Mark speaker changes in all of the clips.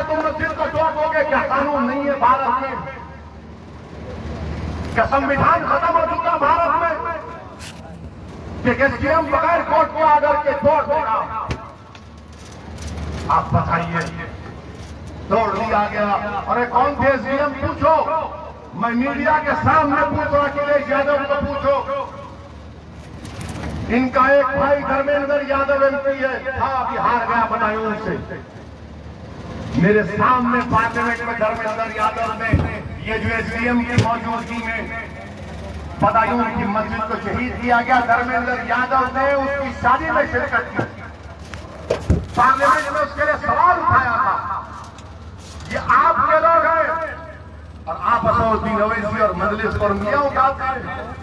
Speaker 1: तुम मस्जिद को तोड़ोगे? क्या कानून नहीं है भारत में? क्या संविधान खत्म हो चुका भारत में कि एसडीएम बगैर कोर्ट को आकर के तोड़ देगा? आप बताइए, तोड़ दिया गया। अरे कौन थे एसडीएम? पूछो, मैं मीडिया के सामने पूछ रहा, अखिलेश यादव को पूछो। इनका एक भाई धर्मेंद्र यादव एमपी है, था अभी हार गया बदायूं से। मेरे सामने पार्लियामेंट में धर्मेंद्र यादव ने ये जो एसडीएम की मौजूदगी में बदायूं की मस्जिद को शहीद किया गया, धर्मेंद्र यादव ने उसकी शादी में शिरकत की, पार्लियामेंट में उसके लिए सवाल उठाया था। ये आपके लोग हैं और आप असदुद्दीन ओवैसी और मजलिस पर मियां उठाते हैं।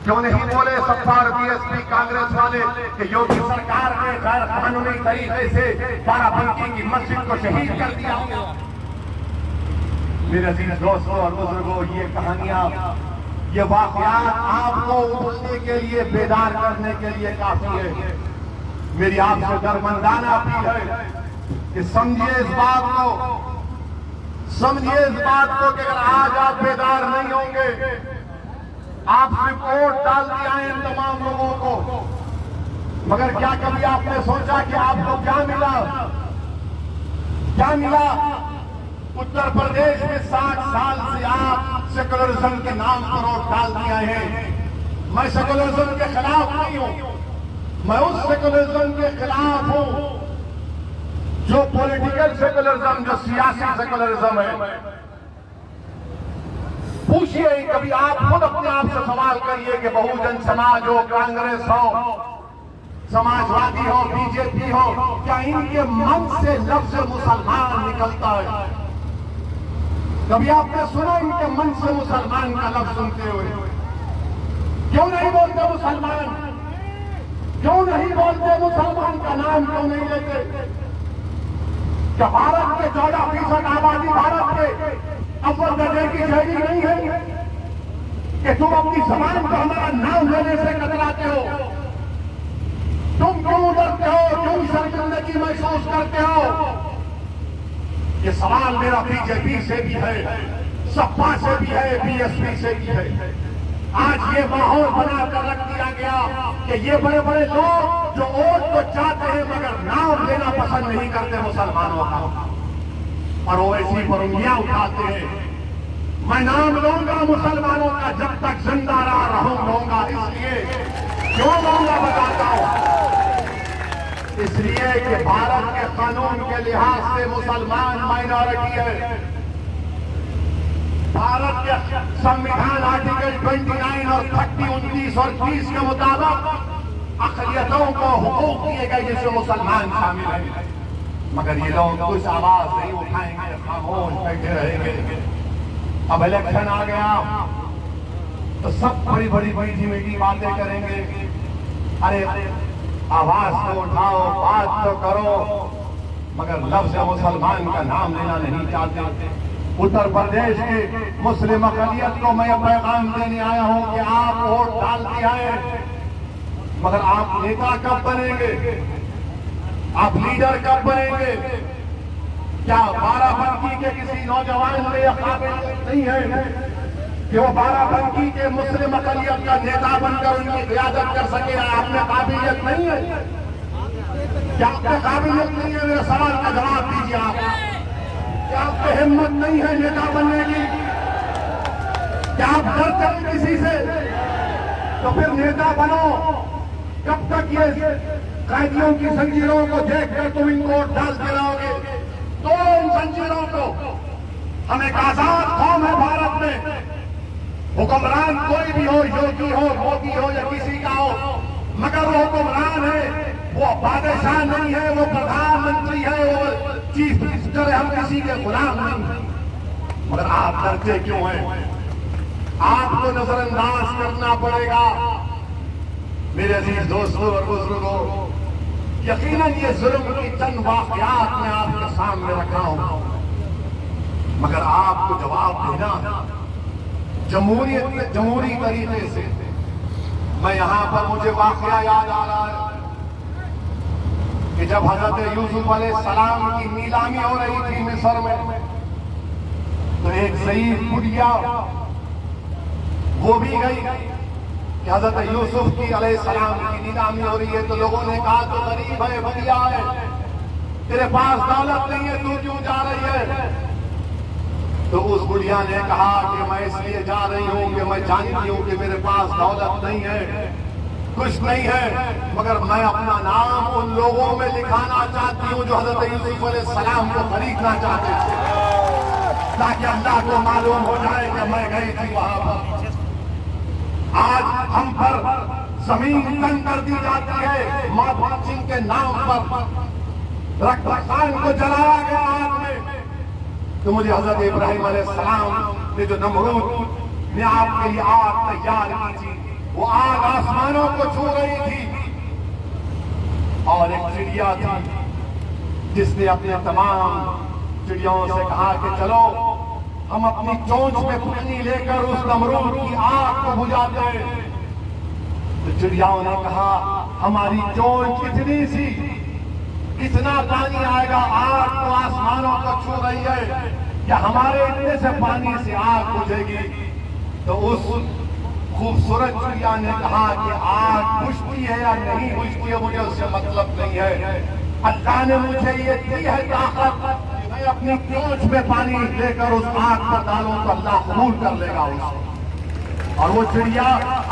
Speaker 1: क्यों नहीं बोले सत्तार बीएसपी कांग्रेस वाले कि योगी सरकार ने गैर कानूनी तरीके से बाराबंकी की मस्जिद को शहीद कर दिया? मेरे अजीज दोस्तों और बुजुर्गों, ये कहानियां, ये वाकयात आपको उठने के लिए, बेदार करने के लिए काफी है। मेरी आपसे दरमंदाना अपील है कि समझिए इस बात को, समझिए इस बात को कि अगर आज आप बेदार नहीं होंगे, आप रिपोर्ट डाल दिया है इन तमाम लोगों को, मगर क्या कभी आपने सोचा कि आपको क्या मिला? क्या मिला? उत्तर प्रदेश में 60 साल से आप सेकुलरिज्म के नाम पर वोट डाल दिया है। मैं सेकुलरिज्म के खिलाफ नहीं हूं, मैं उस सेकुलरिज्म के खिलाफ हूं जो पॉलिटिकल सेकुलरिज्म, जो सियासी सेकुलरिज्म है। पूछिए, कभी आप खुद अपने आप से सवाल करिए कि बहुजन समाज हो, कांग्रेस हो, समाजवादी हो, बीजेपी हो, क्या इनके मन से लफ्ज मुसलमान निकलता है? कभी आपने सुना इनके मन से मुसलमान का लफ्ज सुनते हुए? क्यों नहीं बोलते मुसलमान? क्यों नहीं बोलते मुसलमान का नाम क्यों नहीं लेते? क्या भारत के 14% आबादी भारत के अव्वल दर्जे की शहरी नहीं है कि तुम अपनी जबान पर हमारा नाम लेने से कतराते हो? तुम क्यों डरते हो? क्यों शर्मिंदगी महसूस करते हो? ये सवाल मेरा बीजेपी से भी है, सपा से भी है, बीएसपी से भी है। आज ये माहौल बनाकर रख दिया गया कि ये बड़े बड़े लोग जो वोट को चाहते हैं मगर नाम लेना पसंद नहीं करते मुसलमानों का, और वो ऐसी पर उंगलियां उठाते हैं। मैं नाम लूंगा मुसलमानों का जब तक जिंदा रहूंगा, इसलिए क्यों लूंगा बताता हूं। इसलिए कि भारत के कानून के लिहाज से मुसलमान माइनॉरिटी है। भारत के संविधान आर्टिकल 29 और 30, 29 और 30 के मुताबिक अक़लियतों को हुकूक दिए गए जिसमें मुसलमान शामिल है, मगर ये लोग कुछ आवाज नहीं उठाएंगे, खामोश बैठे रहेंगे। अब इलेक्शन आ गया तो सब बड़ी बड़ी मीठी मीठी बातें करेंगे। अरे आवाज तो उठाओ, बात तो करो, मगर लफ्ज मुसलमान का नाम लेना नहीं चाहते। उत्तर प्रदेश के मुस्लिम अक़लियत को मैं पैगाम देने आया हूं कि आप वोट डाल दिया है, मगर आप नेता कब बनेंगे? आप लीडर कब बनेंगे? क्या बाराबंकी के किसी नौजवान में यह काबिलियत नहीं है कि वो बाराबंकी के मुस्लिम अक़लियत का नेता बनकर उनकी क़ियादत कर सके? आप में काबिलियत नहीं है? क्या आप में काबिलियत नहीं है? मेरे सवाल का जवाब दीजिए आप। क्या आप में हिम्मत नहीं है नेता बनने की? क्या आप डरते हैं किसी से? तो फिर नेता बनो। कब तक ये कैदियों की जंजीरों को देखकर तुम इनको डालते रहोगे? तो इन जंजीरों को, हम एक आजाद कौम है भारत में। हुक्मरान कोई भी हो, योगी हो, मोदी हो या किसी का हो, मगर वो हुक्मरान है, वो बादशाह नहीं है, वो प्रधानमंत्री है, वो चीफ मिनिस्टर है। हम किसी के गुलाम नहीं। मगर आप डरते क्यों हैं? आपको नजरअंदाज करना पड़ेगा। मेरे अजीज दोस्तों और बुजुर्गों, यकीनन ये जुल्म की चंद वाकयात मैं आपके सामने रखा हूं, मगर आपको जवाब देना जमहूरी तरीके से। मैं यहां पर मुझे वाकया याद आ रहा है कि जब हजरत यूसुफ अलैहिस्सलाम की नीलामी हो रही थी मिस्र में, तो एक ज़ईफ बुढ़िया वो भी गई कि हजरत यूसुफ की अलैहिस्सलाम की नीलामी हो रही है। तो लोगों ने कहा तो गरीब है, बुढ़िया है, तेरे पास दौलत नहीं है, तू क्यों जा रही है? तो उस बुढ़िया ने कहा कि मैं इसलिए जा रही हूं कि मैं जानती हूं कि मेरे पास दौलत नहीं है, कुछ नहीं है, मगर मैं अपना नाम उन लोगों में लिखाना चाहती हूं जो हजरत यूसुफ अलैहिस्सलाम को खरीदना चाहते थे, ताकि अल्लाह को मालूम हो जाए कि मैं गई थी वहां पर। आज हम पर जमीन तंग कर दी जाती है महबूब सिंह के नाम पर, रखवान को जलाया गया आग में। तो मुझे हजरत इब्राहिम अलैहिस्सलाम ने जो नमरूद ने आपके लिए आग तैयार की थी, वो आग आसमानों को छू रही थी, और एक चिड़िया थी जिसने अपने तमाम चिड़ियों से कहा कि चलो हम अपनी चोंच में पानी लेकर उस नमरूद की आग को बुझाते हैं। तो चिड़ियाओं ने कहा हमारी चोंच इतनी सी, कितना पानी आएगा, आग तो आसमानों को छू रही है, क्या हमारे इतने से पानी से आग बुझेगी? तो उस खूबसूरत चिड़िया ने कहा कि आग बुझती है या नहीं बुझती है मुझे उससे मतलब नहीं है, अल्लाह ने मुझे ये दी है ताकत, मैं अपनी चोंच में पानी लेकर उस आग पर डालूं तो अल्लाह कबूल कर लेगा उसको। और वो चिड़िया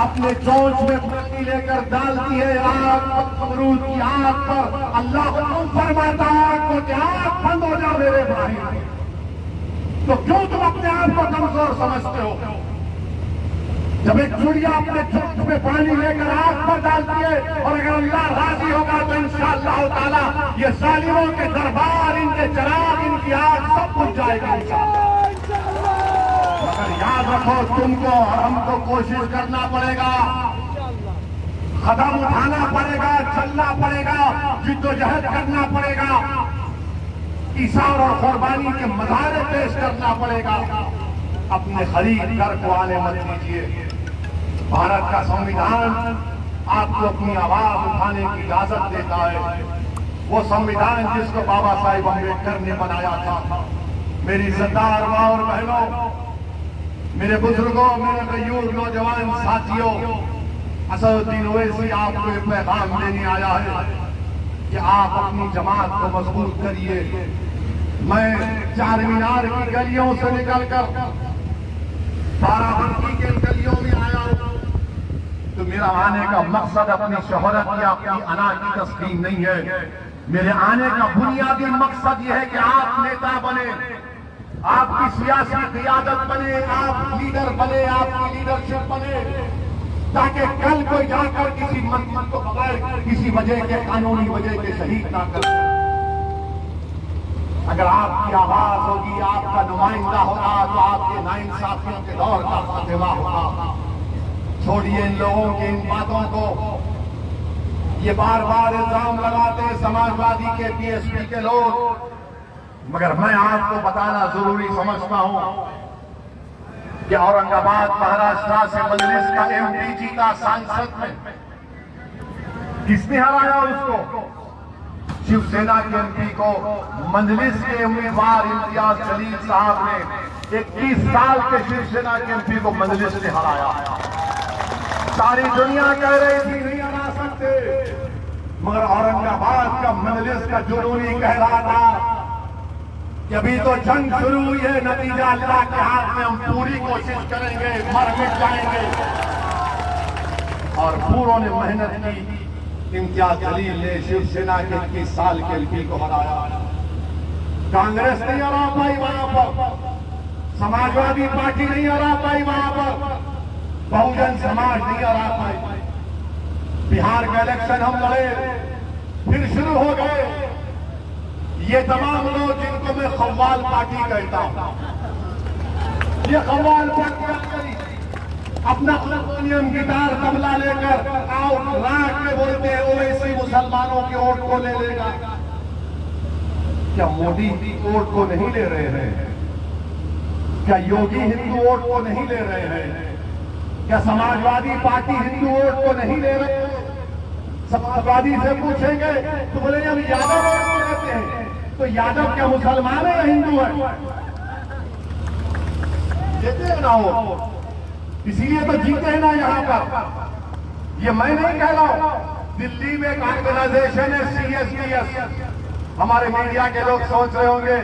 Speaker 1: अपने चोंच में पानी लेकर डालती है आग नमरूद की आग पर, अल्लाह हुक्म फरमाता है आग को कि आग बंद हो जाओ मेरे भाई। तो क्यों तुम अपने आप को कमजोर समझते हो? जब एक चिड़िया अपने चोंच में पानी लेकर आग पर डालती है, और अगर अल्लाह राजी होगा तो इंशाअल्लाह ताला ये जालिमों के दरबार, इनके चिराग, इनकी आग सब बुझ जाएगी इंशाअल्लाह। मगर याद रखो, तुमको और हमको कोशिश करना पड़ेगा, कदम उठाना पड़ेगा, चलना पड़ेगा, जिद्दोजहद करना पड़ेगा, ईसार और कुर्बानी के मज़ारे पेश करना पड़ेगा। अपने खरीद घर को आने मत दीजिए। भारत का संविधान आपको अपनी आवाज उठाने की इजाजत देता है, वो संविधान जिसको बाबा साहिब अम्बेडकर ने बनाया था। मेरी इज्जतदार मां और बहनों, मेरे बुजुर्गों, मेरे गयूर नौजवान साथियों, असदुद्दीन ओवैसी आपको एक पैगाम देने आया है कि आप अपनी जमात को मजबूत करिए। मैं चार मीनार की गलियों से निकलकर बाराबंकी के गलियों में आया हूं, तो मेरा आने का मकसद अपनी शोहरत या अपनी अना की तस्कीन नहीं है। मेरे आने का बुनियादी मकसद यह है कि आप नेता बने, आपकी सियासी क़ियादत बने, आप लीडर बने, आपकी लीडरशिप बने, ताकि कल कोई जाकर किसी मंत्री को बगैर किसी वजह के, कानूनी वजह के शहीद ना कर। अगर आपकी आवाज होगी, आपका नुमाइंदा होगा, तो आपके नाइंसाफियों के दौर का खात्मा होगा। छोड़िए इन लोगों की इन बातों को, ये बार बार इल्जाम लगाते हैं समाजवादी के, बीएसपी के लोग, मगर मैं आपको बताना जरूरी समझता हूं कि औरंगाबाद महाराष्ट्र से मजलिस का एमपी जीता सांसद में, किसने हराया उसको? शिवसेना के एमपी को मजलिस के उम्मीदवार इम्तियाज जलील साहब ने 21 साल के शिवसेना के एमपी को मजलिस ने हराया। सारी दुनिया कह रही थी नहीं हरा सकते, मगर औरंगाबाद का मजलिस का जुनूनी कह रहा था कि अभी तो जंग शुरू हुई है, नतीजा अल्लाह के हाथ में, हम पूरी कोशिश करेंगे, मर मिट जाएंगे। और पूरों ने मेहनत की। इम्तियाज जलील ने शिवसेना के 21 साल के एमपी को हराया। कांग्रेस नहीं हरा पाई वहां पर, समाजवादी पार्टी नहीं हरा पाई वहां पर, बहुजन समाज नहीं हरा पाई। बिहार का इलेक्शन हम लड़े, फिर शुरू हो गए ये तमाम लोग जिनको मैं खव्वाल पार्टी कहता हूं। ये खव्वाल पार्टी अपना हारमोनियम, गिटार, तबला लेकर आउट राग में बोलते हैं ओवैसी मुसलमानों के वोट को ले लेगा। क्या मोदी वोट को नहीं ले रहे हैं? क्या योगी हिंदू वोट को नहीं ले रहे हैं? क्या समाजवादी पार्टी हिंदू वोट को नहीं ले रहे हैं? समाजवादी से पूछेंगे तो बोलेंगे हम यादव कहते हैं। तो यादव क्या मुसलमान है या हिंदू है? देते हैं ना वो, इसीलिए तो जीते हैं ना यहाँ पर। ये मैं नहीं कह रहा हूं, दिल्ली में एक ऑर्गेनाइजेशन है CSDS। हमारे मीडिया के लोग सोच रहे होंगे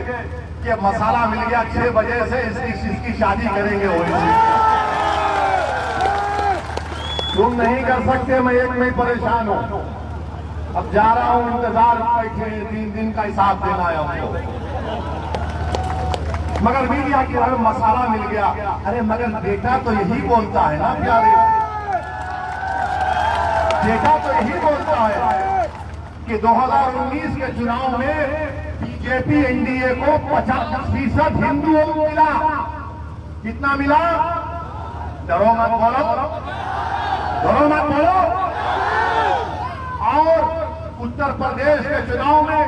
Speaker 1: कि मसाला मिल गया 6 बजे से इसकी शादी करेंगे ओवैसी। तुम नहीं कर सकते, मैं एक में परेशान हूं। अब जा रहा हूं, इंतजार बैठे 3 दिन का हिसाब देना है हमको। मगर मीडिया के बारे में मसाला मिल गया। अरे मगर बेटा तो यही बोलता है ना प्यारे, बेटा तो यही बोलता है कि 2019 के चुनाव में बीजेपी NDA को 50% हिंदुओं को मिला। कितना मिला? डरो मत बोलो, डरो मत बोलो। और उत्तर प्रदेश के चुनाव में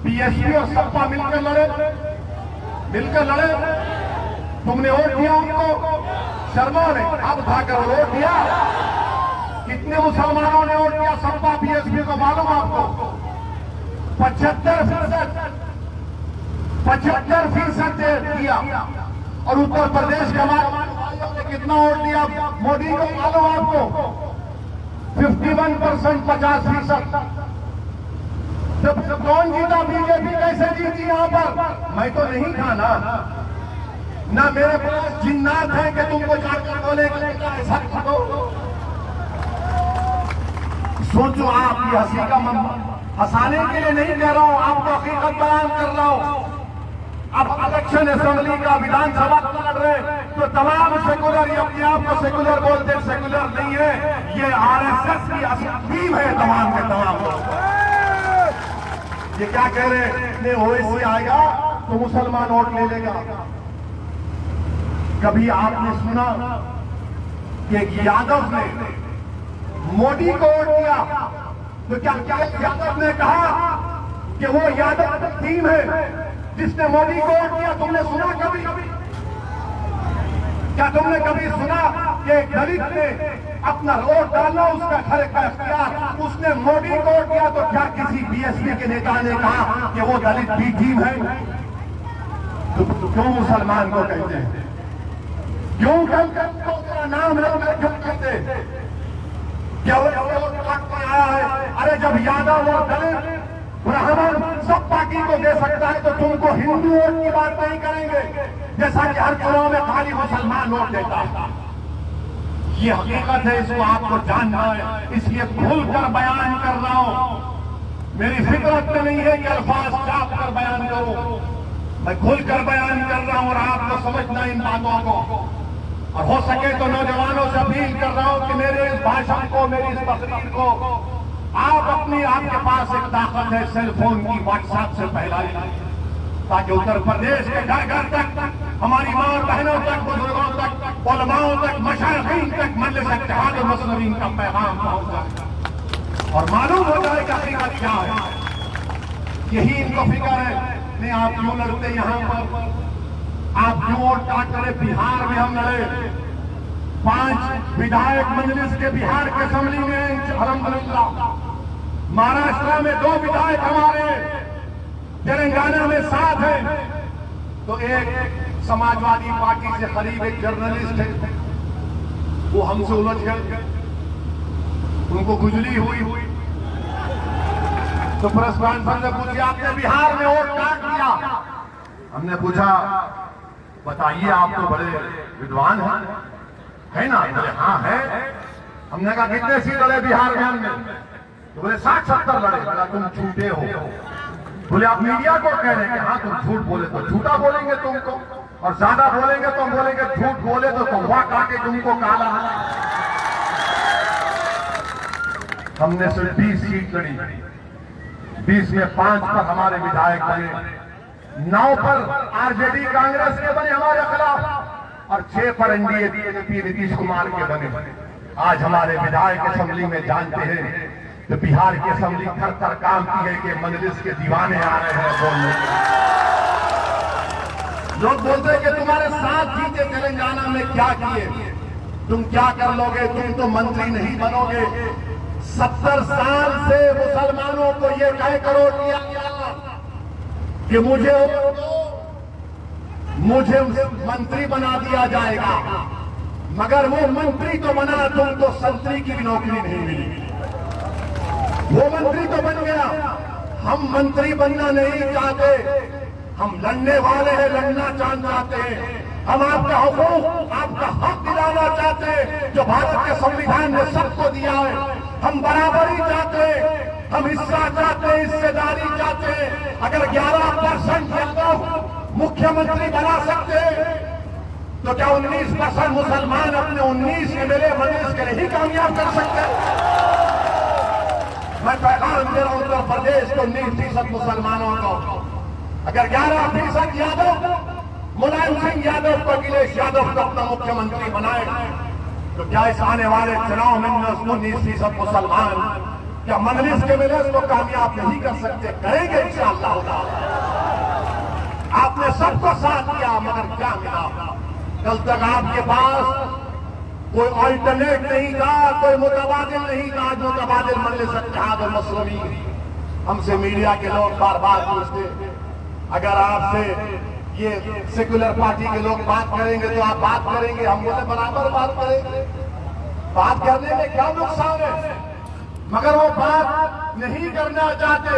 Speaker 1: BSP और सपा मिलकर लड़े। तुमने वोट दिया उनको, शर्मा ने अब उठाकर वोट दिया। कितने मुसलमानों ने वोट दिया सपा BSP को मालूम आपको? 75% दिया। और उत्तर प्रदेश के भाइयों ने कितना वोट दिया मोदी को मालूम आपको? 51%, 50%। जब कौन जीता? बीजेपी कैसे जीती यहाँ पर? मैं तो नहीं था ना मेरे पास जिन्नात है कि तुमको जाकर बोले ऐसा करो। सोचो, आप ये हंसी का हंसाने के लिए नहीं कह रहा हूं, आपको हकीकत बयान कर रहा हूं। अब इलेक्शन असेंबली का विधानसभा लड़ रहे तो तमाम सेकुलर, ये अपने आप को सेकुलर बोलते, सेकुलर नहीं है, ये RSS की असलीम है तमाम के तमाम। ये क्या कह रहे? ओवैसी आएगा तो मुसलमान वोट ले लेगा। कभी आपने सुना कि यादव ने मोदी को वोट दिया तो क्या यादव ने कहा कि वो यादव टीम है जिसने मोदी को वोट दिया? तुमने सुना कभी? क्या तुमने कभी सुना कि दलित ने अपना वोट डालना उसका घर का इख्तियार, उसने मोदी को वोट दिया? तो क्या किसी BSP के नेता ने कहा कि वो दलित भी टीम है? तो क्यों मुसलमान को कहते हैं? क्यों तेरा नाम क्यों कहते? क्या वो आया है? अरे जब यादव और दलित ब्राह्मण सब पार्टी को दे सकता है तो तुमको हिंदू वोट की बात नहीं करेंगे, जैसा कि हर चुनाव में खाली मुसलमान वोट देता है। ये हकीकत है, इसको आपको जानना है, इसलिए खुलकर बयान कर रहा हूं। मेरी फितरत में नहीं है कि अल्फाज चाप कर बयान करूं, मैं खुलकर बयान कर रहा हूं और आपको समझना इन बातों को। और हो सके तो नौजवानों से अपील कर रहा हूं कि मेरे इस भाषण को, मेरी इस तकरीर को आपके पास एक ताकत है सेल फोन की, WhatsApp से फैलाइए, ताकि उत्तर प्रदेश के घर घर तक, हमारी मां बहनों तक, बुजुर्गों तक, उलमाओं तक, मशाइखीन तक मजलिस इत्तेहाद और मुस्लिमीन का पैगाम पहुंच जाए और मालूम हो जाए कि हकीकत क्या है। यही इनको फिक्र है। नहीं, आप क्यों लड़ते यहाँ पर? आप क्यों वोट काट करे? बिहार में हम लड़े, 5 विधायक मजलिस के बिहार के असेंबली में अल्हम्दुलिल्लाह। महाराष्ट्र में 2 विधायक हमारे, तेलंगाना में 7 हैं। तो एक समाजवादी पार्टी से करीब एक जर्नलिस्ट है, वो हमसे उलझ गए, उनको खुजली हुई तो प्रेस कॉन्फ्रेंस में पूछी, आपने बिहार में वोट काट दिया? हमने पूछा, बताइए, आप तो बड़े विद्वान है ना? बोले हाँ है। हमने कहा कितने सीट लड़े बिहार में? हमने तो बोले 60-70 लड़े। बोला तुम झूठे हो। बोले आप मीडिया को कह रहे हैं कि हाँ तुम झूठ बोले तो झूठा बोलेंगे तुमको, और ज्यादा बोलेंगे तो हम बोलेंगे झूठ बोले तो वहां काटे तुमको काला। हमने सिर्फ 20 सीट लड़ी, 20 में 5 पर हमारे विधायक बने, 9 पर RJD कांग्रेस के बने हमारे खिलाफ, और 6 पर NDA BJP नीतीश कुमार के बने। आज हमारे विधायक असेंबली में जानते हैं तो बिहार की असेंबली थर काम की है कि मजलिस के दीवाने आ रहे हैं बोलने। लोग बोलते हैं कि तुम्हारे साथ जीते तेलंगाना में क्या किए, तुम क्या कर लोगे, तुम तो मंत्री नहीं बनोगे। 70 साल से मुसलमानों को ये कह करो दिया गया कि मुझे मंत्री बना दिया जाएगा, मगर वो मंत्री तो बना, तुमको संतरी की भी नौकरी नहीं मिली। वो मंत्री तो बन गया, हम मंत्री बनना नहीं चाहते, हम लड़ने वाले हैं, लड़ना चाहते हैं। हम आपका हुकूक, आपका हक दिलाना चाहते हैं जो भारत के संविधान ने सबको दिया है। हम बराबरी चाहते हैं, हम हिस्सा चाहते हैं, हिस्सेदारी चाहते हैं। अगर 11% यादव मुख्यमंत्री बना सकते हैं तो क्या 19% मुसलमान अपने 19 एमएलए मनीष के नहीं कामयाब कर सकते? मैं पैगाम दे रहा हूं उत्तर प्रदेश को 19% मुसलमानों को, अगर 11% यादव मुलायम सिंह यादव को, अखिलेश यादव को अपना मुख्यमंत्री बनाए तो क्या इस आने वाले चुनाव में 19% मुसलमान क्या मजलिस के मिले को कामयाब नहीं कर सकते? करेंगे इंशाअल्लाह। आपने सबको साथ दिया, मगर क्या मिला? कल तक आपके पास कोई अल्टरनेट नहीं था, कोई मुतबादिल नहीं था। आज मुतबादिल मजलिस इत्तेहाद और मुस्लिमीन। हमसे मीडिया के लोग बार बार पूछते, अगर आपसे ये सेक्युलर पार्टी के लोग बात करेंगे तो आप बात करेंगे? हम बोले बराबर बात करेंगे, बात करने में क्या नुकसान है? मगर वो बात नहीं करना चाहते।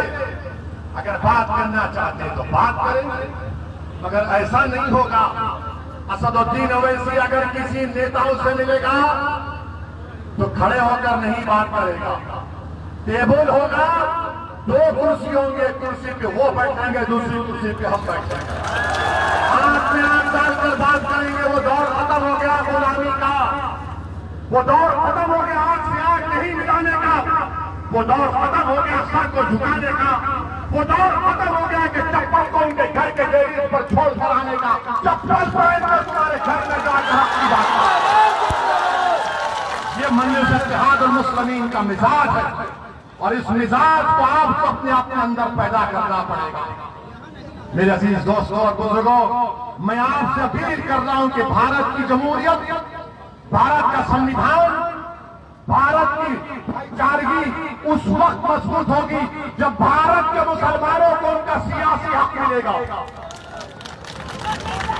Speaker 1: अगर बात करना चाहते तो बात करेंगे, मगर ऐसा नहीं होगा। असदुद्दीन ओवैसी अगर किसी नेताओं से मिलेगा तो खड़े होकर नहीं बात करेगा। टेबल होगा, 2 कुर्सी होंगे, कुर्सी पे वो बैठेंगे, दूसरी कुर्सी पे हम बैठेंगे। आंख में आंख डालकर बात करेंगे। वो दौर खत्म हो गया गुलामी का, वो दौर खत्म हो गया आंख से आंख नहीं मिलाने का, वो दौर खत्म हो गया सर को झुकाने का, वो दौर खत्म हो गया कि चप्पल को उनके घर के गैरेज पर छोड़ कर आने का। चप्पल पहनकर तुम्हारे घर में जाकर हक की बात। ये मजलिस इत्तेहाद और मुस्लिमीन का मिजाज है और इस मिजाज को आपको अपने अंदर पैदा करना पड़ेगा। मेरे अजीज दोस्तों और बुजुर्गों, मैं आपसे अपील कर रहा हूं कि भारत की जमहूरियत, भारत का संविधान, भारत की भाईचारगी उस वक्त मजबूत होगी जब भारत के मुसलमानों को उनका सियासी हक मिलेगा।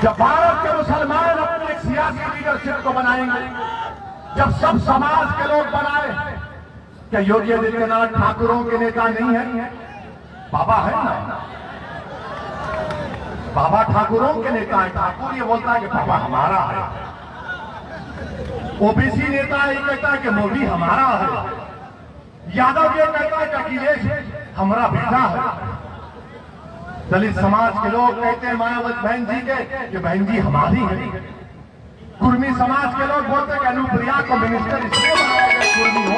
Speaker 1: जब भारत के मुसलमान अपने एक सियासी लीडरशिप को बनाएंगे, जब सब समाज के लोग बनाए। क्या योगी आदित्यनाथ ठाकुरों के नेता नहीं है? बाबा है ना, बाबा ठाकुरों के नेता है। ठाकुर ये बोलता है कि बाबा हमारा है। ओबीसी नेता ये कहता है कि मोदी हमारा है। यादव ये कहता है कि अखिलेश हमारा बेटा है। दलित समाज के लोग कहते हैं मायावती बहन जी के कि बहन जी हमारी है। कुर्मी समाज के लोग बोलते हैं कि अनुप्रिया को मिनिस्टर इसलिए बनाया गया कुर्मी हो।